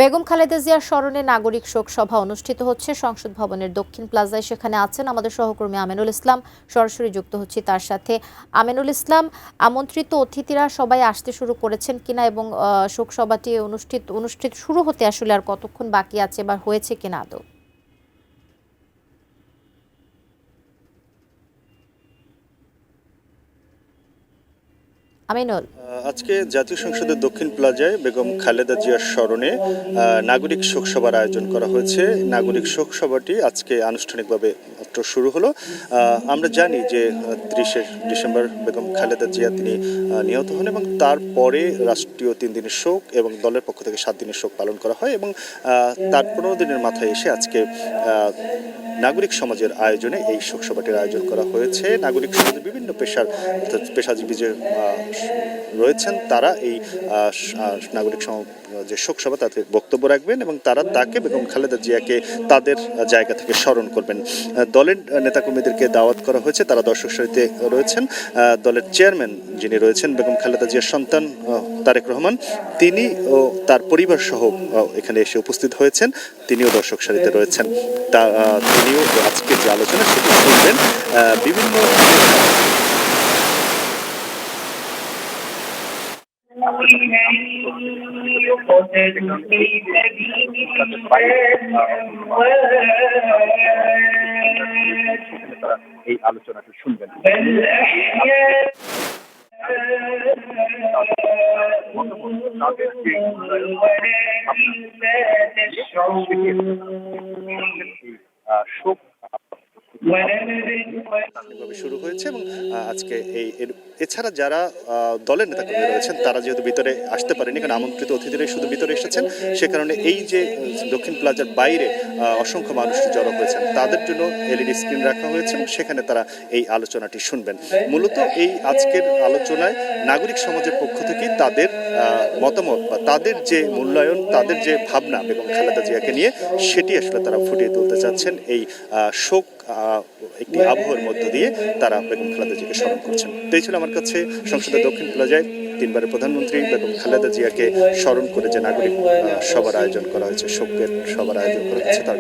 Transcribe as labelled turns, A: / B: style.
A: বেগম খালেদা জিয়ার স্মরণে নাগরিক শোক সভা অনুষ্ঠিত হচ্ছে সংসদ ভবনের দক্ষিণ প্লাজায়। সেখানে আছেন আমাদের সহকর্মী আমিনুল ইসলাম, সরাসরি যুক্ত হচ্ছি তার সাথে। আমিনুল ইসলাম, আমন্ত্রিত অতিথিরা সবাই আসতে শুরু করেছেন কিনা এবং শোক সভাটি অনুষ্ঠিত শুরু হতে আসলে আর কতক্ষণ বাকি আছে বা হয়েছে কিনা আদৌ? আমিনুল।
B: আজকে জাতীয় সংসদের দক্ষিণ প্লাজায় বেগম খালেদা জিয়ার স্মরণে নাগরিক শোক সভার আয়োজন করা হয়েছে। নাগরিক শোক সভাটি আজকে আনুষ্ঠানিকভাবে মাত্র শুরু হলো। আমরা জানি যে 30শে ডিসেম্বর বেগম খালেদা জিয়া তিনি নিহত হন এবং তারপরে রাষ্ট্রীয় 3 দিনের শোক এবং দলের পক্ষ থেকে 7 দিনের শোক পালন করা হয় এবং তার 15 দিনের মাথায় এসে আজকে নাগরিক সমাজের আয়োজনে এই শোক সভাটির আয়োজন করা হয়েছে। নাগরিক সমাজের বিভিন্ন পেশাজীবী যে রয়েছেন তারা এই নাগরিক যে শোক সভা তাতে বক্তব্য রাখবেন এবং তারা তাকে বেগম খালেদা জিয়াকে তাদের জায়গা থেকে স্মরণ করবেন। দলের নেতাকর্মীদেরকে দাওয়াত করা হয়েছে, তারা দর্শক সারিতে রয়েছেন। দলের চেয়ারম্যান যিনি রয়েছেন বেগম খালেদা জিয়ার সন্তান তারেক রহমান, তিনি ও তার পরিবার সহ এখানে এসে উপস্থিত হয়েছেন, তিনিও দর্শক সারিতে রয়েছেন। তিনিও আজকে যে আলোচনা সেটি শুনবেন। বিভিন্ন এই আলোচনাটি শুনবেন। শোক শুরু হয়েছে এবং আজকে এছাড়া যারা দলের নেতাকর্মী রয়েছেন তারা যেহেতু ভিতরে আসতে পারেনি, কারণ আমন্ত্রিত অতিথিরাই শুধু ভিতরে এসেছেন, সে কারণে এই যে দক্ষিণ প্লাজার বাইরে অসংখ্য মানুষ জড়ো হয়েছেন তাদের জন্য এলইডি স্ক্রিন রাখা হয়েছে এবং সেখানে তারা এই আলোচনাটি শুনবেন। মূলত এই আজকের আলোচনায় নাগরিক সমাজের পক্ষ থেকে তাদের মতামত বা তাদের যে মূল্যায়ন, তাদের যে ভাবনা বেগম খালেদা জিয়াকে নিয়ে, সেটি আসলে তারা ফুটিয়ে তুলতে চাচ্ছেন। এই শোক একটি আবহাওয়ার মধ্য দিয়ে তারা বেগম খালেদা জিয়াকে স্মরণ করছেন। এই ছিল আমার কাছে সংসদের দক্ষিণ প্লাজায় 3 বারের প্রধানমন্ত্রী বেগম খালেদা জিয়াকে স্মরণ করে যে নাগরিক সভার আয়োজন করা হয়েছে, শোকের সভার আয়োজন করা হয়েছে তার